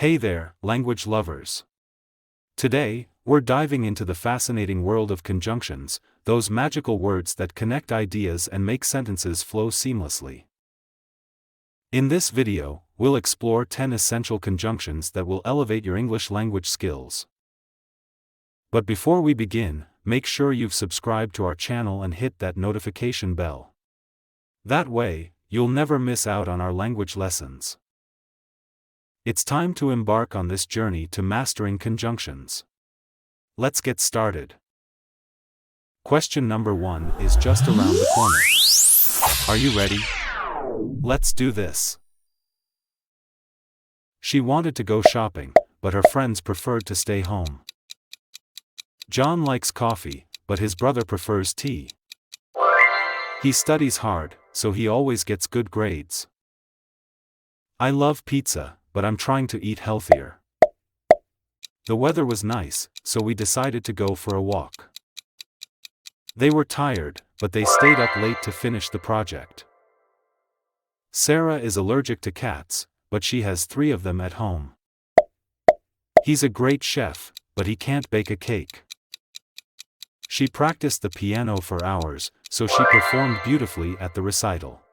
Hey there, language lovers. Today, we're diving into the fascinating world of conjunctions, those magical words that connect ideas and make sentences flow seamlessly. In this video, we'll explore 10 essential conjunctions that will elevate your English language skills. But before we begin, make sure you've subscribed to our channel and hit that notification bell. That way, you'll never miss out on our language lessons. It's time to embark on this journey to mastering conjunctions. Let's get started. Question number 1 is just around the corner. Are you ready? Let's do this. She wanted to go shopping, but her friends preferred to stay home. John likes coffee, but his brother prefers tea. He studies hard, so he always gets good grades. I love pizza, but I'm trying to eat healthier. The weather was nice, so we decided to go for a walk. They were tired, but they stayed up late to finish the project. Sarah is allergic to cats, but she has 3 of them at home. He's a great chef, but he can't bake a cake. She practiced the piano for hours, so she performed beautifully at the recital.